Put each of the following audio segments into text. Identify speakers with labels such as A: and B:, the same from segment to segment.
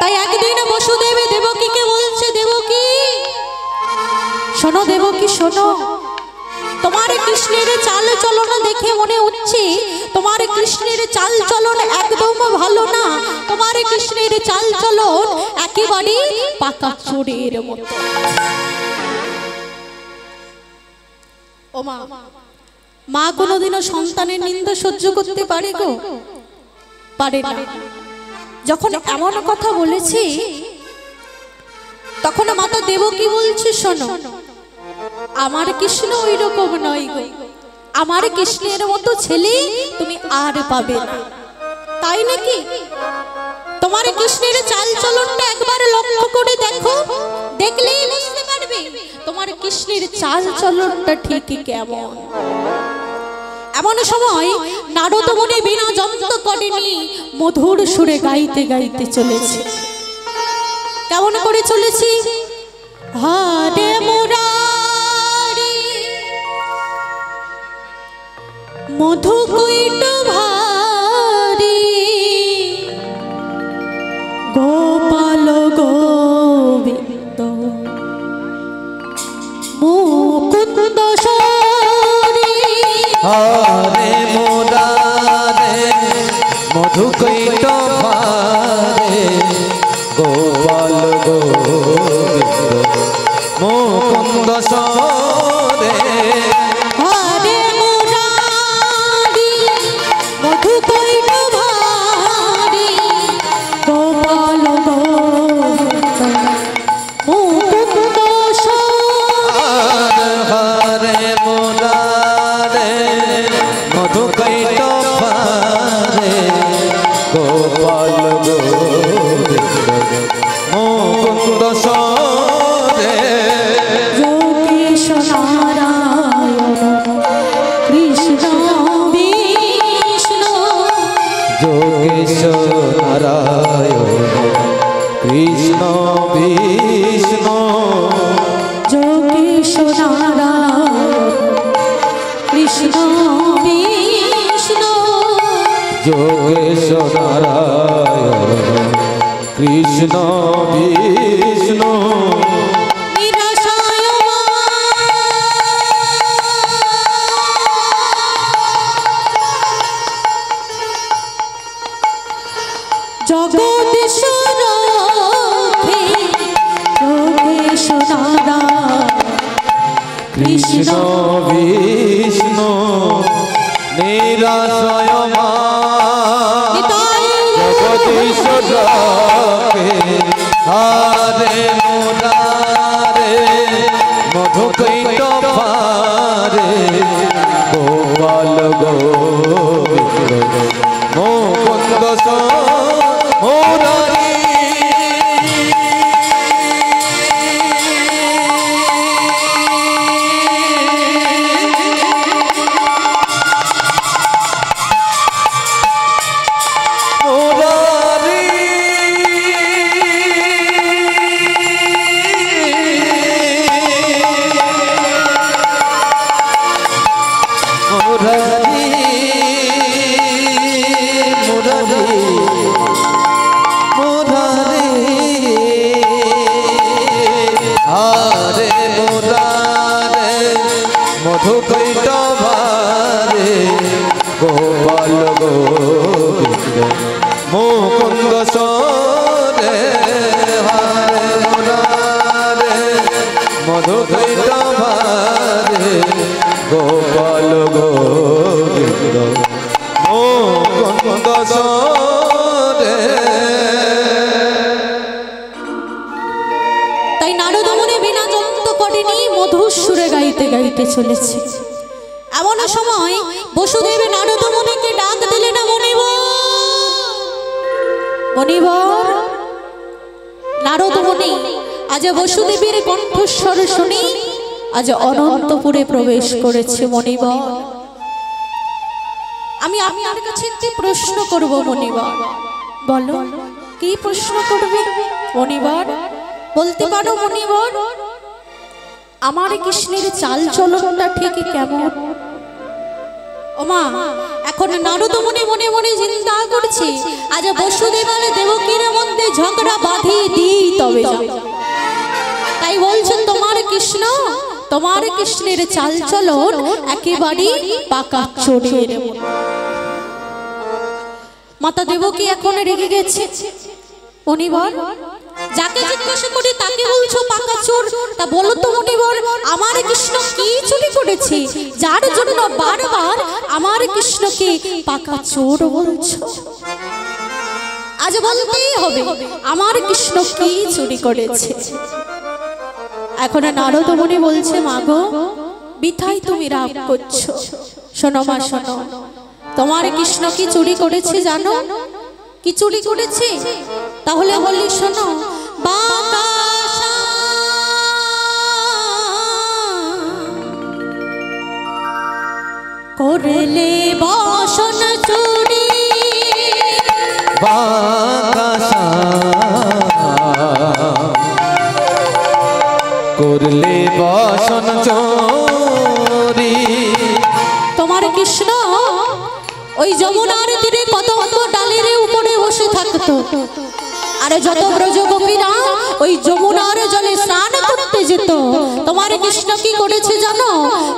A: তাই একদিন বসুদেব দেবকীকে বলছে, দেবকী শোনো, দেবকী শোনো, তোমার কৃষ্ণের চাল চলন দেখে মনে হচ্ছে তোমার কৃষ্ণের চাল চলন একদম ভালো না। তোমার কৃষ্ণের চাল চলন একেবারে পাকা চোরের মতো। ও মা, মা কোনোদিনও সন্তানের নিন্দা সহ্য করতে পারে গো? পারে না। যখন এমন কথা বলেছি তখন মাতা দেবকী বলছে, শোনো, আমার কৃষ্ণ ওই রকম নয় গো, আমার কৃষ্ণের মতো ছেলে তুমি আর পাবে না। তাই নাকি? তোমার কৃষ্ণের চাল চলনটা একবার লক্ষ্য করে দেখো, দেখলেই বুঝতে পারবে তোমার কৃষ্ণের চাল চলনটা ঠিক কেমন। এমন সময় নারদ মুনি বিনা যন্ত্র করেনি মধুর সুরে গাইতে গাইতে চলেছে। কেমন করে চলেছি? হরে মুরারি মধু কৈট ভারি গোপাল গোবিন্দ মুকুন্দ সরি।
B: হরে মুরারে মধু কৈট ভারি গোপাল গোবিন্দ মুকুন্দ সরে।
A: হরে মুরারি মধু কৈট ভারি গোপাল গোবিন্দ মুকুন্দ সরে।
B: হরে মুরারে মধু কৈট ভারি গোপাল গোবিন্দ মুকুন্দ সরে।
A: যোগেশ নারায়ণ কৃষ্ণ বিষ্ণু।
B: যোগেশ নারায়ণ কৃষ্ণ বিষ্ণু।
A: যোগেশ নারায়ণ কৃষ্ণ বিষ্ণু।
B: যোগেশ নারায়ণ কৃষ্ণ বিষ্ণু।
A: জগদীশ রক্ষে যোগেশ নারায়ণ
B: কৃষ্ণ বিষ্ণু নিরাশয় মা। জগদীশ রক্ষে হরে মুরারে মধু কৈট ভারি গোপাল গোবিন্দ মুকুন্দ মুরারি। মধু কৈট ভারি গোপাল গোবিন্দ মুকুন্দ সরে। হরে মুরারে মধু কৈট ভারি গোপাল গোবিন্দ মুকুন্দ সরে।
A: তাই নারদ মুনি বিনা যন্ত্র করেনি মধুর সুরে গাইতে গাইতে চলেছে। এমন সময় বসুদেব নারদ মুনিকে ডাক দিলেন, মুনিবর মুনিবর। নারদ মুনি আজ বসুদেবের কণ্ঠস্বর শুনি আজ অনন্তপুরে প্রবেশ করেছে। মুনিবর, আমি আপনার কাছে একটি প্রশ্ন করব মুনিবর। বলো, কি প্রশ্ন করবে মুনিবর? বলতে পারো মুনিবর? আমার কৃষ্ণের চাল চলনটা ঠিক কেমন? ওমা, এখন নারদ মুনি মনে মনে চিন্তা করছে আজ বসুদেব আর দেবকীর মধ্যে ঝগড়া বাঁধিয়ে দিই তবে যাবে। তাই বলছেন তোমার কৃষ্ণ, তোমার কৃষ্ণের চাল চলন একেবারে পাকা চোরের মতো। মাতা দেবকী এখন রেগে গেছে। মুনিবর, যাকে জিজ্ঞাসা করি তাকে বলছো পাকা চোর, তা বলো তো মুনিবর আমার কৃষ্ণ কি চুরি করেছে যার জন্য বারবার আমার কৃষ্ণকে পাকা চোর বলছো? আজ বলতেই হবে আমার কৃষ্ণ কি চুরি করেছে। এখন নারদ মুনি বলছে, মাগো বিথাই তুমি রাগ করছো। শোনো মা শোনো, তোমার কৃষ্ণ কি চুরি করেছে জানো? কি চুরি করেছে? তাহলে বলি শোনো, বাতাসা করলে বসন চুরি,
B: বাতাসা করলে বসন চোরি।
A: তোমার কৃষ্ণ ওই যমুনার তীরে কদম্ব ডালের উপরে বসে থাকতো, আর যত ব্রজগোপীরা ওই যমুনার জলে স্নান করতে যেত। তোমার কৃষ্ণ কি করেছে জানো?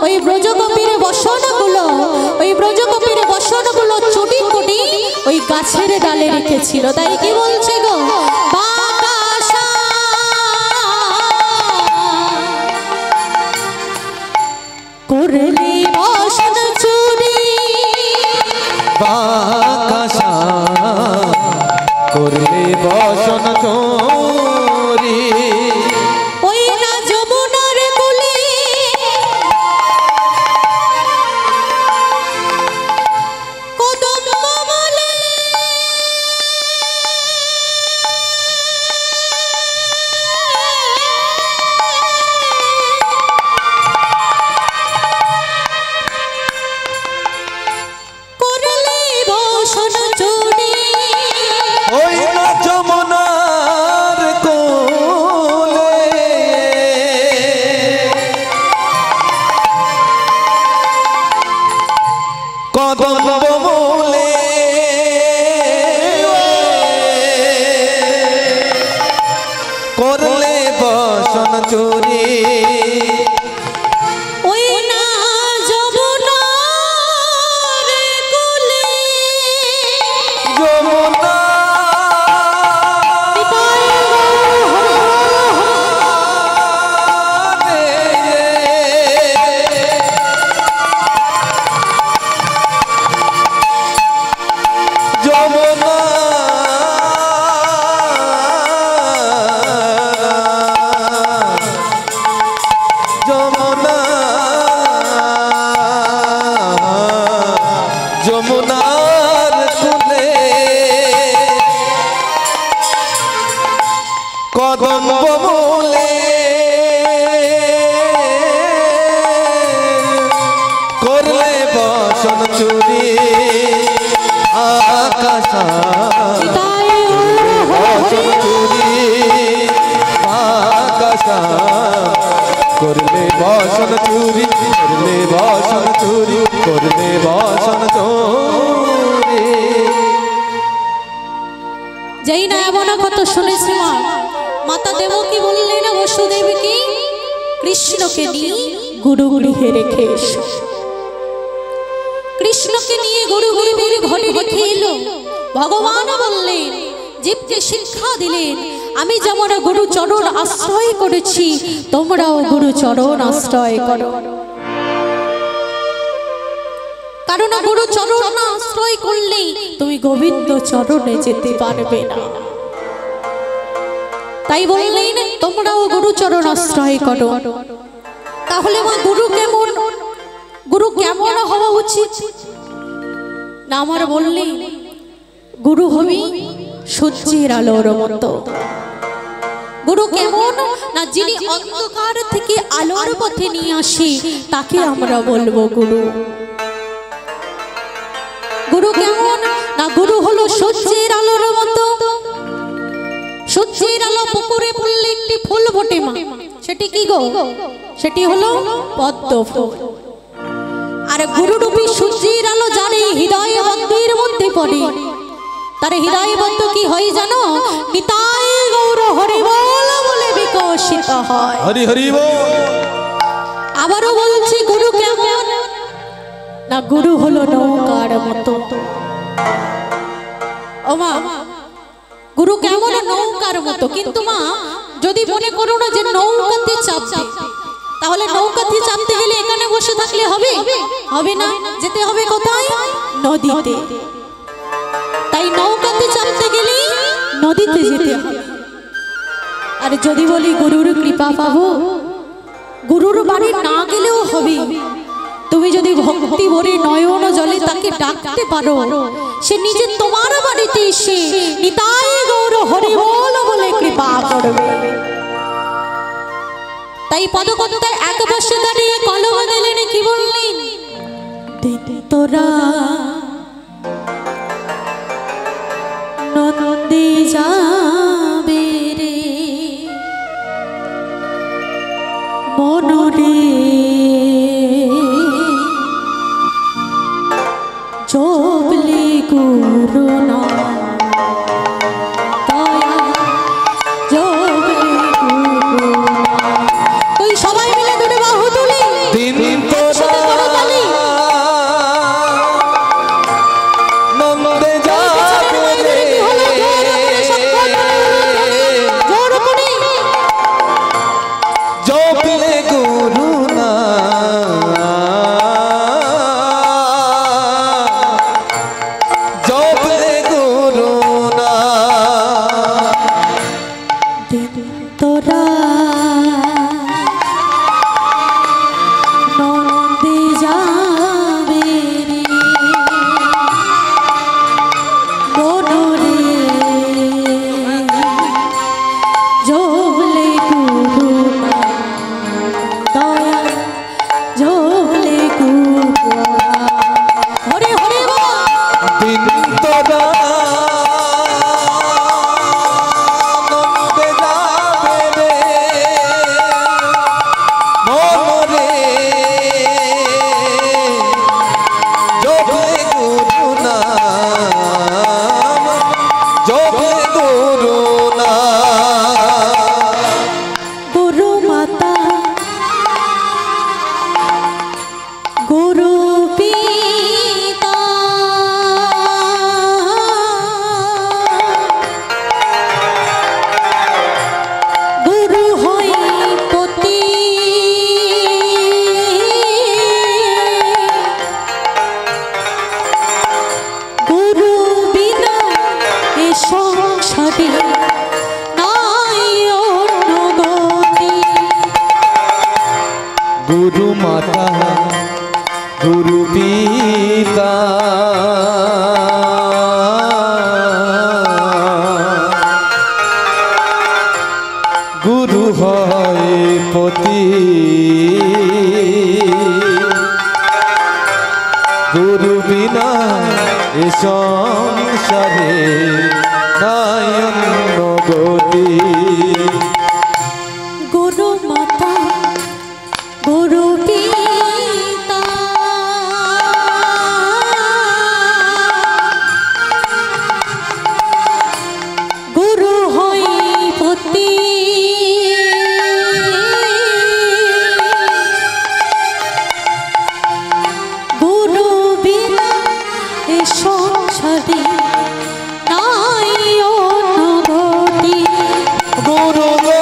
A: ওই ব্রজগোপীর বসনগুলো, ওই ব্রজগোপীর বসনগুলো চুরি করে ওই গাছের ডালে রেখেছিল। তাই কি বলছে গো, বাতাসা করলে বসন চুরি,
B: বাতাসা করলে বসন চোরি।
A: ওই না যমুনার কুলে কদম্ব বলে করলে বসন চুরি।
B: ওই না যমুনার কোলে কদম্ব মূলে করলে বসন চুরি।
A: ওই না যমুনার কুলে
B: যমুনা যমুনা যমুনা যমুনার কুলে কদম্ব মূলে করলে বসন চুরি। আকাশা বসন চুরি, আকাশা করলে বসন চুরি, করলে বসন চুরি, করলে বসন চুরি।
A: যেই না এমন কথা শুনেছি মা, মাতা দেবকী বললেন বসুদেবকে কৃষ্ণকে নিয়ে গুরু গৃহে রেখে এসো। কৃষ্ণকে নিয়ে গুরু গৃহের ঘরে রেখে এলো। ভগবান বললেন, জীবকে শিক্ষা দিলেন, আমি যেমন গুরু চরণ আশ্রয় করেছি তোমরাও গুরু চরণ আশ্রয় করো। কারণ গুরু চরণ না আশ্রয় করলেই তুমি গোবিন্দ চরণে যেতে পারবে না। তাই বললেন তোমরাও গুরু চরণ আশ্রয় করো। তাহলে মা গুরু কেমন, গুরু কেমন হওয়া উচিত না? আমার বললেন গুরু হবি সূর্যের আলোর মতো। গুরু কেমন না, যিনি অন্ধকার থেকে আলোর পথে নিয়ে আসে তাকে আমরা বলবো গুরু। গুরু কেমন না, গুরু হলো সূর্যের আলোর মতো। সূর্যের আলো পুকুরে পড়লে একটি ফুল ফোটে মা, সেটি কি গো? সেটি হলো পদ্ম ফুল। আর গুরুরূপী সূর্যের আলো যার হৃদয় বদ্ধের মধ্যে পড়ে, তার হৃদয় বদ্ধ কি হয় জানো? নিতাই প্রতিষ্ঠিত হয়।
B: হরি হরি বল।
A: আবারও বলছি, গুরু কেমন না, গুরু হলো নৌকার মতো। ও মা, গুরু কেমন নৌকার মতো। কিন্তু মা, যদি মনে করো না যে নৌকাতে চাপবে, তাহলে নৌকাতে চাপতে গেলে এখানে বসে থাকলে হবে? হবে না, যেতে হবে কোথায়? নদীতে। তাই নৌকাতে চাপতে গেলে নদীতে যেতে হবে। আর যদি বলি গুরুর কৃপা পাবো, গুরুর বাড়ি না গেলেও হবে। তুমি যদি ভক্তি ভরে নয়ন জলে তাকে ডাকতে পারো, সে নিজে তোমার বাড়িতে এসে নিতাই গৌর হরি বল বলে কৃপা করবে। তাই পদকর্তায় এক বসে দাঁড়িয়ে কলম দিলেন, কি বললেন? তোরা নন্দে যাবে রে মনরে, জপলে গুরু নাম দয়া, জপলে গুরু নাম। তুই সবাই মিলে দুটো বাহু তুলি,
B: দিন তোরা নন্দে যাবে রে, জপলে গুরু নাম, জপলে গুরু নাম।
A: দিন তোরা নন্দে যাবে রে মনরে, জপলে গুরু নাম দয়া, জপলে গুরু নাম। হরে হরে বল।
B: দিন তোরা নন্দে যাবে রে মনরে, জপলে গুরু নাম, জপলে গুরু নাম।
A: গুরু মাতা গুরু পিতা গুরু হই পতি, গুরু বিনা এ সংসারে নাই অন্য গতি।
B: গুরু মাতা গুরু পিতা, গুরু হয় পতি, গুরু বিনা এ সংসারে নাই অন্য গতি।
A: গুরু মাতা গুরু পিতা গুরু হই পতি, গুরু বিনা এ সংসারে নাই অন্য গতি।
B: গুরু গো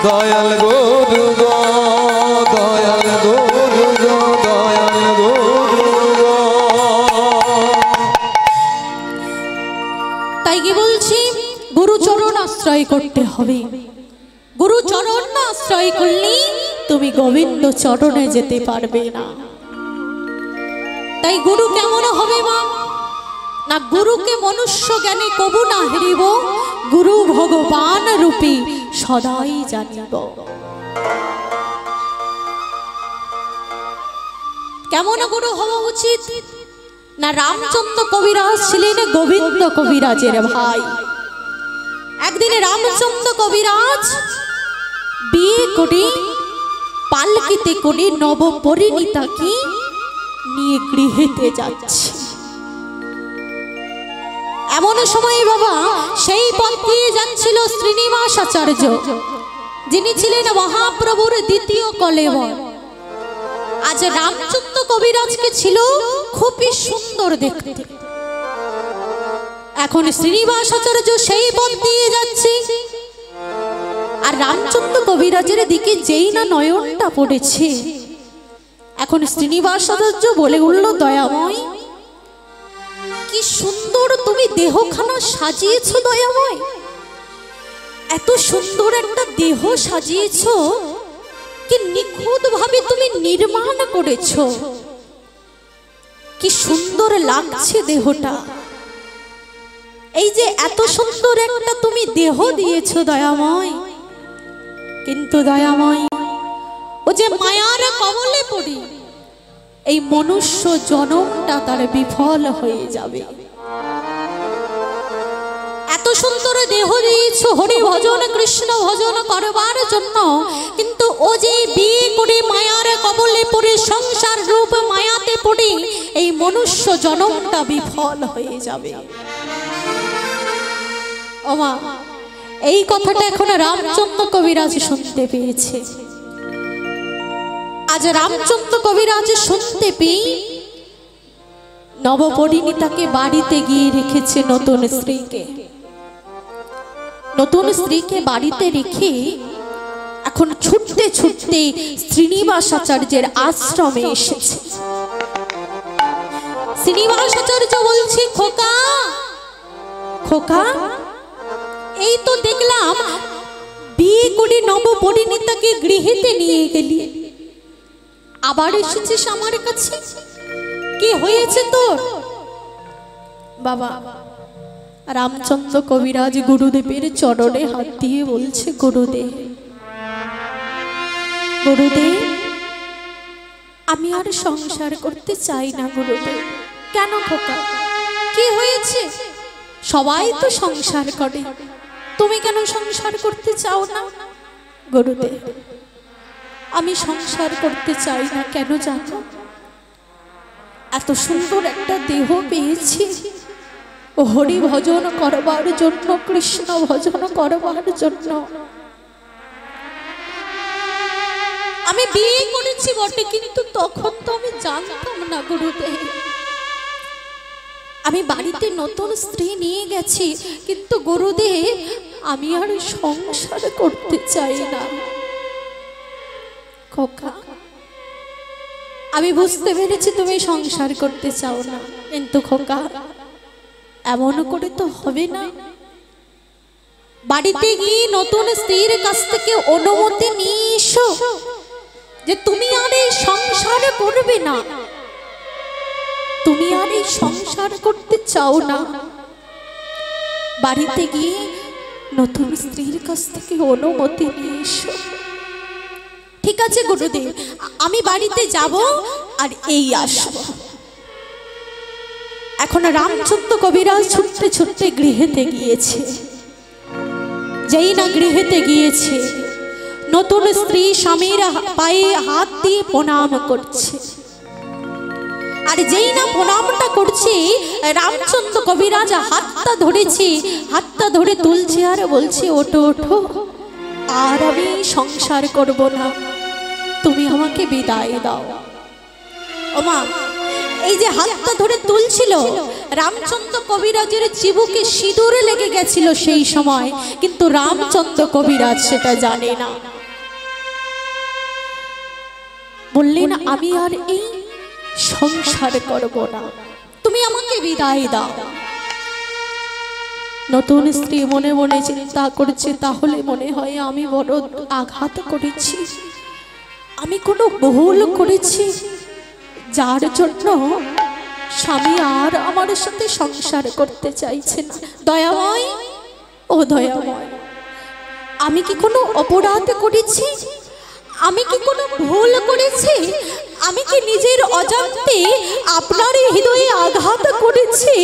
B: দয়াল গুরু গো, দয়াল গুরু গো, দয়াল গুরু গো।
A: তাই কি বলছি, গুরু চরণ আশ্রয় করতে হবে। গুরু চরণ না আশ্রয় করলে তুমি গোবিন্দ চরণে যেতে পারবে না। তাই গুরু কেমন হবে মা? না গুরুকে মনুষ্য জ্ঞানে কবু না হারিব, গুরু ভগবান রূপে সদাই জানিব। কেমন গুরু হওয়া উচিত? না রামচন্দ্র কবিরাজ ছিলেন গোবিন্দ কবিরাজের ভাই। একদিন রামচন্দ্র কবিরাজ বিয়ে করে পালকিতে করে নবপরিণীতাকে নিয়ে গৃহেতে যাচ্ছে। এমন সময় বাবা সেই পথ দিয়ে যাচ্ছিল শ্রীনিবাস আচার্য, যিনি ছিলেন মহাপ্রভুর দ্বিতীয় কলেবর। আজ রামচন্দ্র কবিরাজকে ছিল খুবই সুন্দর দেখতে। এখন শ্রীনিবাস আচার্য সেই পথ দিয়ে যাচ্ছে, আর রামচন্দ্র কবিরাজের দিকে যেই না নয়নটা পড়েছে, এখন শ্রীনিবাস আচার্য বলে উঠল, দয়াময়, কি সুন্দর তুমি দেহখানা সাজিয়েছো দয়াময়, এত সুন্দর একটা দেহ সাজিয়েছো, কি নিখুঁত ভাবে তুমি নির্মাণ করেছো, কি সুন্দর লাগছে দেহটা। এই যে এত সুন্দর একটা তুমি দেহ দিয়েছো দয়াময়, কিন্তু দয়াময়, ও যে মায়ার কবলে পড়ি এই মনুষ্য জনমটা তার বিফল হয়ে যাবে। এত সুন্দর দেহ দিয়েছো হরি ভজন কৃষ্ণ ভজন করবার জন্য, কিন্তু ও যে বিয়ে করে মায়ার কবলে পড়ে সংসার রূপ মায়াতে পড়ে এই মনুষ্য জনমটা বিফল হয়ে যাবে। ওমা, এই কথাটা এখন রামচন্দ্র কবিরাজ শুনতে পেয়েছে। আজ রামচন্দ্র কবিরাজ শুনতে পেয়ে নবপরিণীতাকে বাড়িতে গিয়ে রেখেছে নতুন স্ত্রীকে। নতুন স্ত্রীকে বাড়িতে রেখে এখন ছুটতে ছুটতে শ্রীনিবাস আচার্যের আশ্রমে এসেছে। শ্রীনিবাস আচার্য বলছে, খোকা খোকা, এই তো দেখলাম বিয়ে করে নবপরিণীতাকে গৃহেতে নিয়ে গেলি, আবার এসেছিস আমার কাছে, কি হয়েছে তোর? বাবা রামচন্দ্র কবিরাজ গুরুদেবের চরণে হাত দিয়ে বলছে, গুরুদেব গুরুদেব, আমি আর সংসার করতে চাই না গুরুদেব। কেন খোকা, কি হয়েছে? সবাই তো সংসার করে, তুমি কেন সংসার করতে চাও না? গুরুদেব, আমি সংসার করতে চাই না, কেন জানো? এত সুন্দর একটা দেহ পেয়েছি হরি ভজন করবার জন্য, কৃষ্ণ ভজন করবার জন্য। আমি বিয়ে করেছি বটে, কিন্তু তখন তো আমি জানতাম না গুরুদেব। আমি বাড়িতে নতুন স্ত্রী নিয়ে গেছি, কিন্তু গুরুদেব আমি আর সংসার করতে চাই না। খোকা, আমি বুঝতে পেরেছি তুমি সংসার করতে চাও না, কিন্তু খোকা এমন করে তো হবে না। বাড়িতে গিয়ে নতুন স্ত্রীর কাছ থেকে অনুমতি নিয়ে এসো যে তুমি আর এই সংসার করবে না, তুমি আর এই সংসার করতে চাও না। বাড়িতে গিয়ে নতুন স্ত্রীর কাছ থেকে অনুমতি নিয়ে এসো। ঠিক আছে গুরুদেব, আমি বাড়িতে যাব আর এই আসব। এখন রামচন্দ্র কবিরাজ ছুটতে ছুটতে গৃহেতে গিয়েছে। যেই না গৃহেতে গিয়েছে, নতুন স্ত্রী স্বামীর পায়ে হাত দিয়ে প্রণাম করছে। আর যেই না প্রণামটা করছে, রামচন্দ্র কবিরাজ হাতটা ধরেছে, হাতটা ধরে তুলছে আর বলছে, ওঠো ওঠো, আর আমি সংসার করব না, তুমি আমাকে বিদায় দাও। ওমা, এই যে হাতটা ধরে তুলছিল, রামচন্দ্র কবিরাজের চিবুকে সিঁদুরে লেগে গেছিল সেই সময়, কিন্তু রামচন্দ্র কবিরাজ সেটা জানে না। বললেন, আমি আর এই সংসার করব না, তুমি আমাকে বিদায় দাও। নতুন স্ত্রী মনে মনে চিন্তা করছে, তাহলে মনে হয় আমি বড় আঘাত করেছি, আমি কোনো ভুল করেছি, যার জন্য স্বামী আর আমার সাথে সংসার করতে চাইছে না। দয়াময়, ও দয়াময়, আমি কি কোনো অপরাধ করেছি? আমি কি কোনো ভুল করেছি? আমি কি নিজের অজান্তে আপনার হৃদয়ে আঘাত করেছি?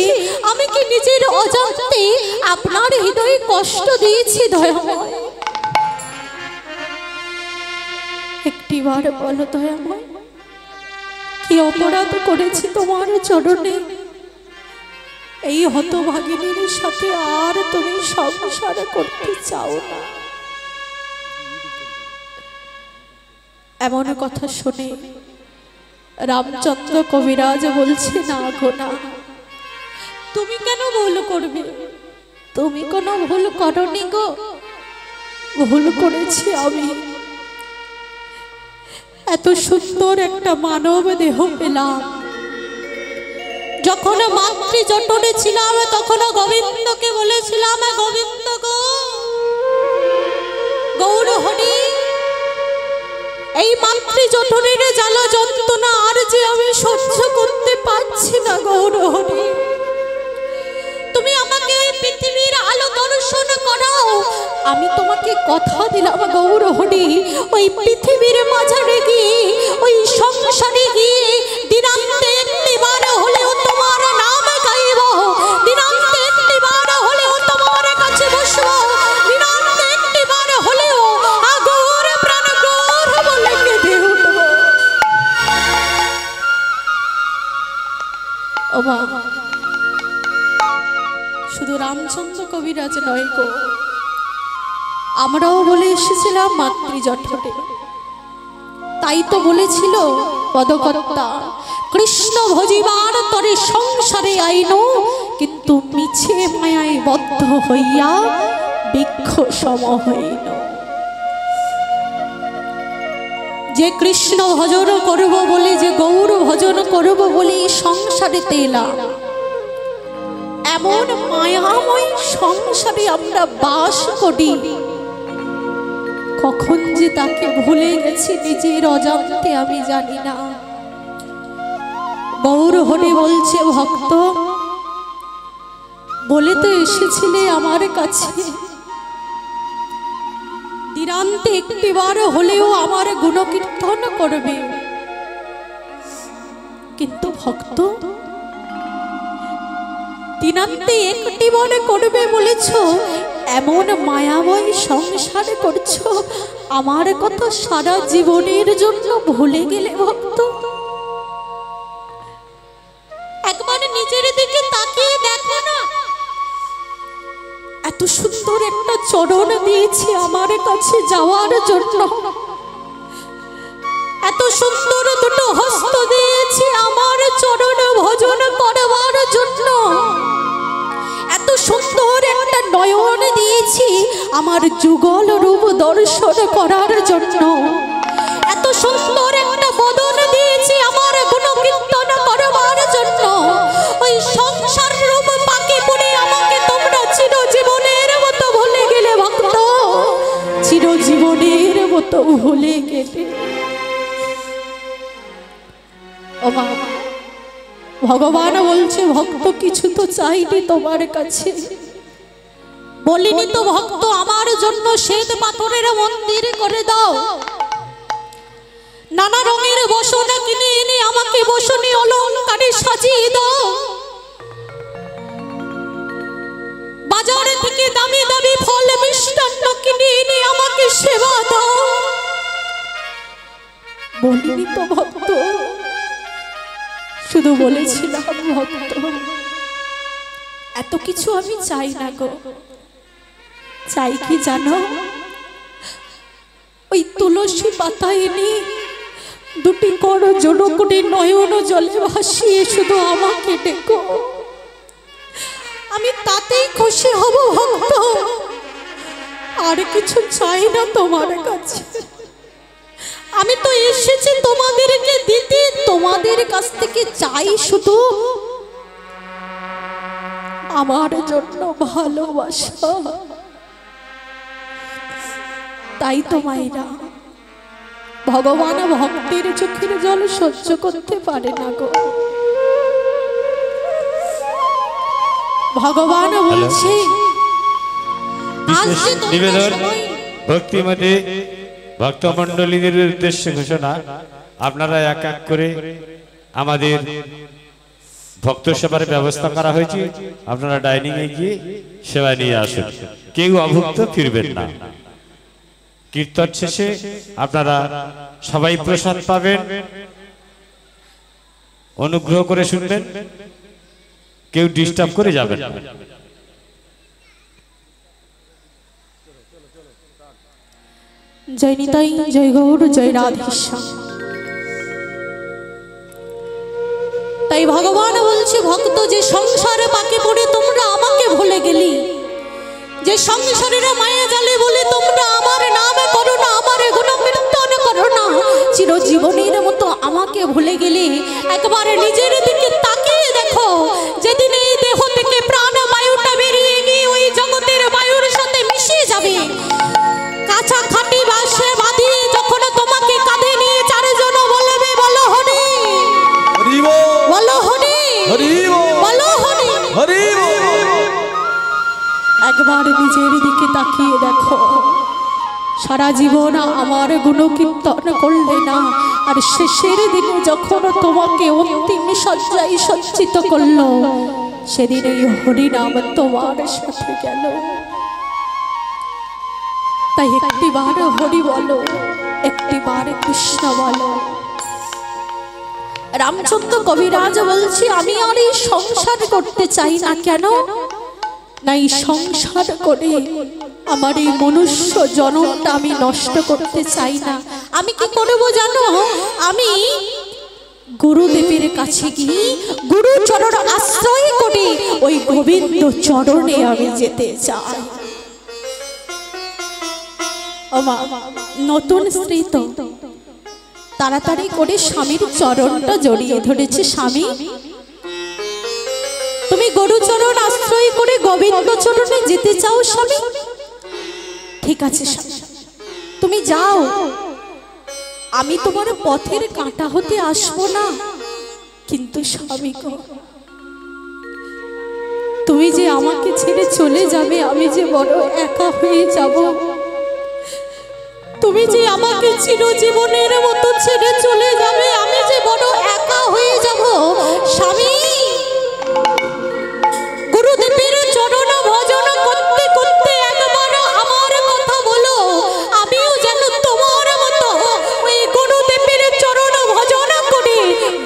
A: আমি কি নিজের অজান্তে আপনার হৃদয়ে কষ্ট দিয়েছি? দয়াময়, একটিবার বলো দয়াময়, কি অপরাধ করেছি তোমার চরণে? এই হতভাগিনীর সাথে আর তুমি সংসার করতে চাও না। এমন কথা শুনে রামচন্দ্র কবিরাজ বলছে, না গো না, তুমি কেন ভুল করবে? তুমি কোনো ভুল করনি গো। ভুল করেছি আমি। এত সুন্দর একটা মানব দেহ পেলাম, যখন মাতৃ জটনে ছিলাম তখন গোবিন্দকে বলেছিলাম, গোবিন্দ গো, গৌরহরি, এই মাতৃ জটনের জ্বালা যন্ত্রণা আর যে আমি সহ্য করতে পারছি না। গৌরহরি, তুমি আমাকে এই পৃথিবীর আলো দর্শন করাও। আমি তোমাকে কথা দিলাম গৌরহরি, ওই পৃথিবীর মাঝারে গিয়ে, ওই সংসারে গিয়ে দিনান্তে একটিবার হলেও তোমার নাম গাইব, দিনান্তে একটিবার হলেও তোমার কাছে বসব, দিনান্তে একটিবার হলেও আগর প্রাণ গৌর বলে কেঁদে উঠব। ও বাবা, শুধু রামচন্দ্র কবিরাজ নয় গো, আমরাও বলে এসেছিলাম মাতৃ জঠরে। তাই তো বলেছিল পদকর্তা, কৃষ্ণ ভজিবার তরে সংসারে আইন, কিন্তু মিছে মায়ায় বদ্ধ হইয়া বৃক্ষ সম হইন। যে কৃষ্ণ ভজন করব বলে, যে গৌর ভজন করব বলে সংসারেতে এলাম, এমন মায়াময় সংসারে আমরা বাস করি, কখন যে তাকে ভুলে গেছি নিজের অজান্তে আমি জানি না। গৌরহরি বলছে, ভক্ত, বলে তো এসেছিলে আমার কাছে, দিনান্তে একটিবার হলেও আমার গুণকীর্তন করবে, কিন্তু ভক্ত, দিনান্তে একটিবার করবে বলেছ, এমন মায়াময় সংসার করছো, আমার কথা সারা জীবনের জন্য ভুলে গেলে ভক্ত? একবার নিজের দিকে তাকিয়ে দেখো না, এত সুন্দর একটা চরণ দিয়েছি আমার কাছে যাওয়ার জন্য, এত সুন্দর দুটো হস্ত দিয়েছি আমার চরণ ভজন করবার জন্য, এত সুন্দর একটা নয়ন দিয়েছি আমার যুগল রূপ দর্শন করার জন্য, এত সুন্দর একটা বদন দিয়েছি আমার গুণকীর্তন করবার জন্য। ওই সংসার রূপ পাকে পড়ে আমাকে তোমরা চিরজীবনের মতো ভুলে গেলে ভক্ত, চিরজীবনের মতো ভুলে গেলে। ও মা, ভগবান বলছে, ভক্ত কিছু তো চাইনি তোমার কাছে, বলিনি তো ভক্ত আমার জন্য শ্বেত পাথরের মন্দির করে দাও, নানা রঙের বসন কিনে এনে আমাকে বসনে অলংকারে সাজিয়ে দাও, বাজারে থেকে দামি দামি ফল মিষ্টান্ন কিনে এনে আমাকে সেবা দাও, বলিনি তো ভক্ত। শুধু বলেছিলাম ভক্ত, এত কিছু আমি চাই না গো, চাই কি জানো? ওই তুলসী পাতা এনে দুটি কর জনকুটি নয়ন জলে ভাসিয়ে শুধু আমাকে ডেকো, আমি তাতেই খুশি হব ভক্ত, আর কিছু চাই না তোমার কাছে। আমি তো এসেছি তোমাদেরকে দিতে, তোমাদের কাছ থেকে চাই শুধু আমার জন্য ভালোবাসা। তাই তো মায়েরা, ভগবান ভক্তের চোখের জল সহ্য করতে পারে না গো, ভগবান বলছে আজ যে তোমরা
C: নিবেদন
A: সবাই
C: ভক্তিমতী ভক্তমণ্ডলীদের উদ্দেশ্যে ঘোষণা, আপনারা এক এক করে আমাদের ভক্ত সেবার ব্যবস্থা করা হয়েছে, আপনারা ডাইনিং এ গিয়ে সেবা নিয়ে আসুন, কেউ অভুক্ত ফিরবেন না। কীর্তন শেষে আপনারা সবাই প্রসাদ পাবেন, অনুগ্রহ করে শুনবেন, কেউ ডিস্টার্ব করে যাবেন না।
A: জয় নিতাই, জয় গৌর, জয় রাধেশ্যাম। তাই ভগবান বলছে ভক্ত, যে সংসারে পাকে পড়ে তোমরা আমাকে ভুলে গেলি, যে সংসারের মায়া জালে বলে তোমরা আমার নামে করো না, আমার গুণ কীর্তন করো না, চিরজীবনের মতো আমাকে ভুলে গেলে একবার নিজের দিকে তাকিয়ে দেখো। যেদিন এই দেহ থেকে প্রাণ বায়ুটা বেরিয়ে গিয়ে ওই জগতের বায়ুর সাথে মিশে যাবে, কাঁচা খাঁটি বাসে বাঁধিয়ে যখন তোমাকে কাঁধে নিয়ে চারজন বলবে বলো হরি, বলো হরি, বলো হরি, একবার নিজের দিকে তাকিয়ে দেখো। সারা জীবন আমার গুণকীর্তন করলে না, আর শেষের দিনে যখন তোমাকে অন্তিম সজ্জায় সজ্জিত করলো, সেদিন এই হরিনাম তোমার সাথে গেল। তাই একটিবার হরি বলো, একটিবার কৃষ্ণ বলো। রামচন্দ্র কবিরাজ বলছি আমি আর এই সংসার করতে চাই না। কেন না, এই সংসার করে আমার এই মনুষ্য জনমটা আমি নষ্ট করতে চাই না। আমি কি করবো জানো? আমি গুরুদেবের কাছে গিয়ে গুরু চরণ আশ্রয় করে ওই গোবিন্দ চরণে আমি যেতে চাই। নতুন স্ত্রী তো তাড়াতাড়ি করে স্বামীর চরণটা জড়িয়ে ধরেছে। স্বামী, তুমি গরু চরণ আশ্রয় করে গোবিন্দ চরণে যেতে চাও স্বামী? ঠিক আছে স্বামী, তুমি যাও, আমি তোমার পথের কাঁটা হতে আসবো না। কিন্তু স্বামী গো, তুমি যে আমাকে ছেড়ে চলে যাবে, আমি যে বড় একা হয়ে যাব। তুমি যে আমাকে চিরজীবনের মতো ছেড়ে চলে যাবে, আমি যে বড় একা হয়ে যাব। স্বামী, গুরুদেবের চরণ ভজন করতে করতে একবার আমার কথা বলো, আমিও যেন তোমার মতো ওই গুরুদেবের চরণ ভজন করে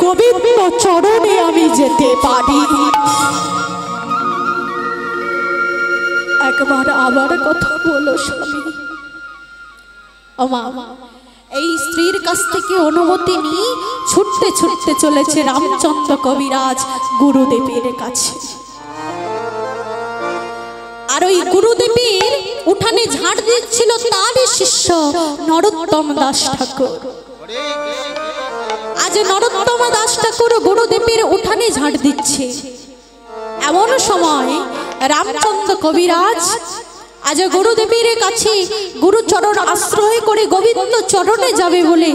A: গোবিন্দ চরণে আমি যেতে পারি। একবার আবার কথা বলো স্বামী। এই স্ত্রীর কাছ থেকে অনুমতি নিয়ে ছুটতে ছুটতে চলেছে রামচন্দ্র কবিরাজ গুরুদেবের কাছে। আর ওই গুরুদেবের উঠানে ঝাড় দিচ্ছিল তার শিষ্য নরোত্তম দাস ঠাকুর। আজ নরোত্তম দাস ঠাকুর গুরুদেবের উঠানে ঝাড় দিচ্ছে। এমন সময় রামচন্দ্র কবিরাজ আজ গুরুদেবের কাছে গুরুচরণ আশ্রয় করে গোবিন্দ চরণে যাবে বলে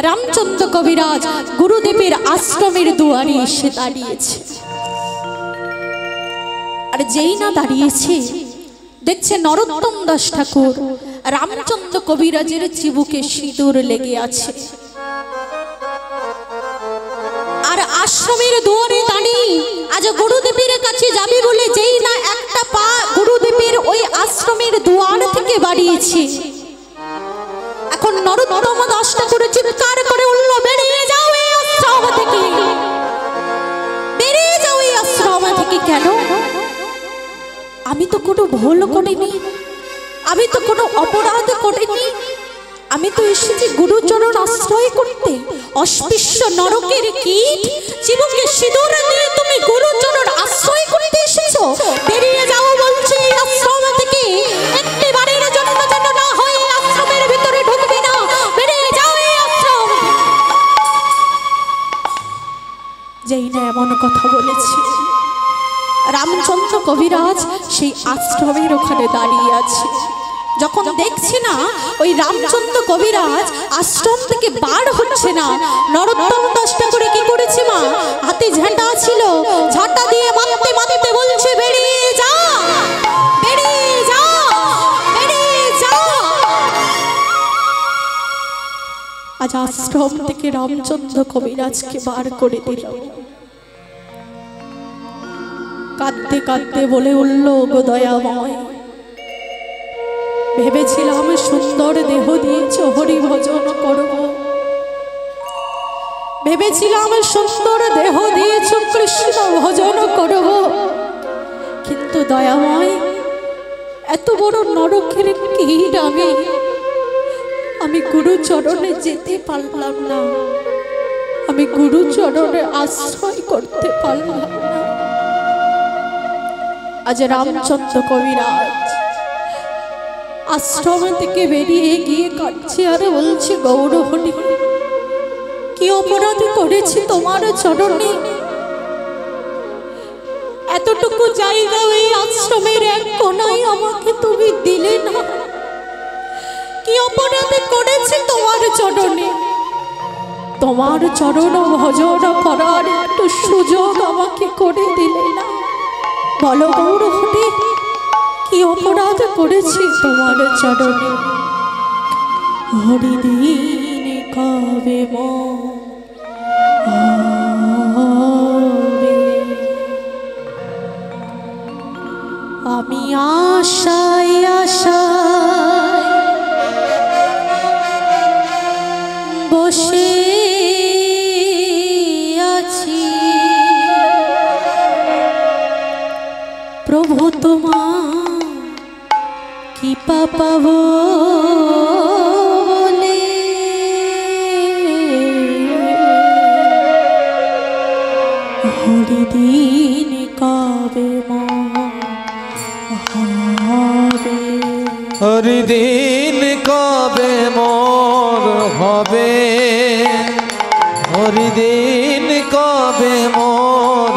A: রামচন্দ্র কবিরাজ গুরুদেবের আশ্রমের দুয়ারে এসে দাঁড়িয়েছে। আর যেই না দাঁড়িয়েছে, দেখছে নরোত্তম দাস ঠাকুর রামচন্দ্র কবিরাজের চিবুকে সিঁদুর লেগে আছে। আর আশ্রমের দুয়ারে দাঁড়িয়ে আজ গুরুদেবের কাছে যাবে বলে যেই না একটা পা গুরুদেবের ওই আশ্রমের দুয়ার থেকে বাড়িয়েছে, এখন নরোত্তম দাস ঠাকুর চিৎকার করে উঠল, বেরিয়ে যাও এই আশ্রম থেকে, বেরিয়ে যাও এই আশ্রম থেকে। কেন? আমি তো কোনো ভুল করিনি, আমি তো কোনো অপরাধ করিনি, আমি তো এসেছি গুরুচরণ আশ্রয় করতে। অস্পৃশ্য নরকের কীট চিবুকে সিঁদুর দিয়ে তুমি গুরুচরণ আশ্রয় করতে এসেছো? বেরিয়ে যাও বলছি এই আশ্রম থেকে, একটিবারের জন্য যেন না হয় এই আশ্রমের ভিতরে ঢুকবে না, বেরিয়ে যাও এই আশ্রম। যেই না এমন কথা বলেছি, রামচন্দ্র কবিরাজ সেই আশ্রমের ওখানে দাঁড়িয়ে আছে। যখন দেখছি না ওই রামচন্দ্র কবিরাজ আশ্রম থেকে বার হচ্ছে না, নরোত্তম দাস ঠাকুর কি করেছে মা, হাতে ঝাঁটা ছিল, ঝাঁটা দিয়ে মারতে মারতে বলছে, বেরিয়ে থেকে রামচন্দ্র কবিরাজকে বার করে দিল। কাঁদতে কাঁদতে বলে উঠল, গো দয়াময়, ভেবেছিলাম সুন্দর দেহ দিয়েছ হরি ভজন করব, ভেবেছিলাম সুন্দর দেহ দিয়েছ কৃষ্ণ ভজন করব, কিন্তু দয়াময় এত বড় নরকের কীট আমি গুরুচরণে যেতে পারলাম না, আমি গুরুচরণে আশ্রয় করতে পারলাম না। আজ রামচন্দ্র কবিরাজ আশ্রম থেকে বেরিয়ে গিয়ে কাঁদছে আর বলছে, গৌরহরি, কি অপরাধ করেছি তোমার চরণে? এতটুকু জায়গা ওই আশ্রমের এক কোনায় আমাকে তুমি দিলে না। কি অপরাধ করেছি তোমার চরণে? তোমার চরণ ভজন করার একটু সুযোগ আমাকে করে দিলে না। বলো গৌরহরি, কি অপরাধ করেছি তোমার চরণে? হরিদিন কবে আমি আশায় আশায় বসে আছি, প্রভু তোমার কৃপা পাবো বলে। হরিদিন কবে হবে,
B: হরিদিন কবে মোর হবে, হরিদিন কবে মোর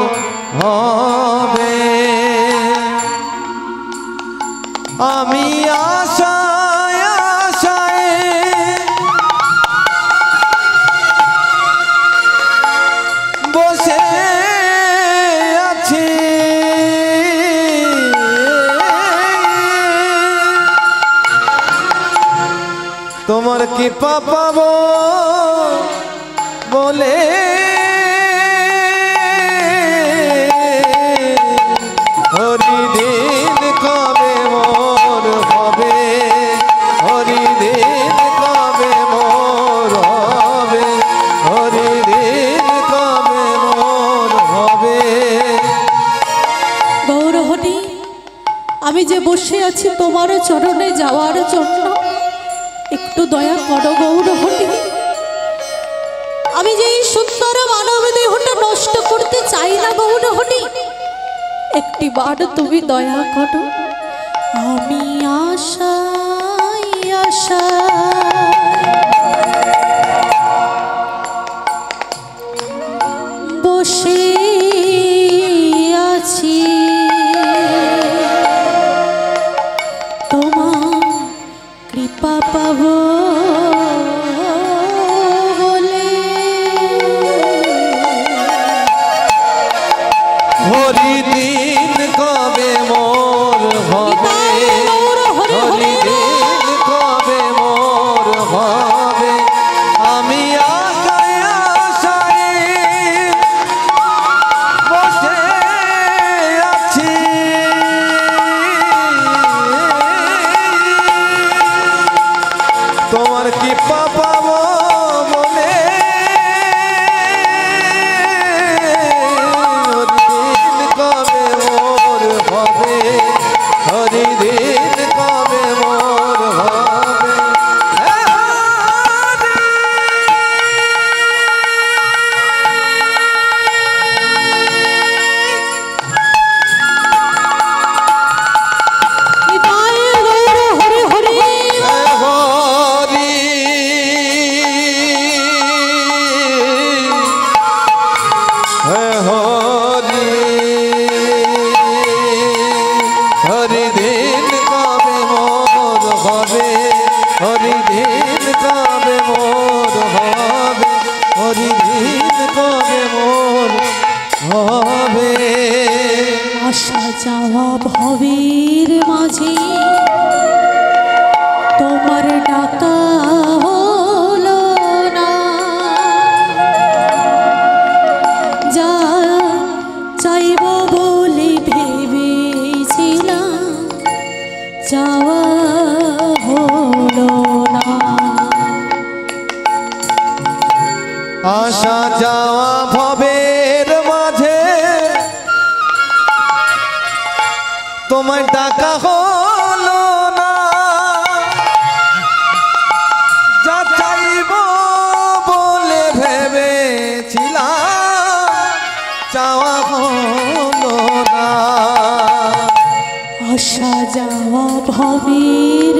B: হবে, আমি আশায় আশায় বসে আছি, তোমার কৃপা পাবো বলে। হরিদিন কবে মোর হবে, হরিদিন কবে মোর হবে, হরিদিন কবে মোর হবে।
A: গৌরহরি, আমি যে বসে আছি তোমার চরণে যাওয়ার জন্য, একটু দয়া করো গৌরহরি। আমি যে এই সুন্দর মানব দেহটা নষ্ট করতে চাই না গৌরহরি, একটি বার তুমি দয়া করো। আমি আশায় আশায় বসে আছি, তোমার কৃপা পাবো বলে।
B: হরিদিন কবে মোর হবে, হরিদিন কবে মোর হবে, আমি আশায় আশায় বসে আছি, তোমার কৃপা পাবো বলে। হরিদিন কবে মোর হবে, হরিদিন কবে মোর হবে। হরিদিন কবে মোর হবে, হরিদিন কবে মোর হবে, হরিদিন কবে মোর হবে।
A: আসা যাওয়া ভবের মাঝে তোমার ডাকা হলো না,
B: তোমায় ডাকা হলো না, যা চাইব বলে ভেবেছিলাম চাওয়া হলো না।
A: আসা যাওয়া ভবের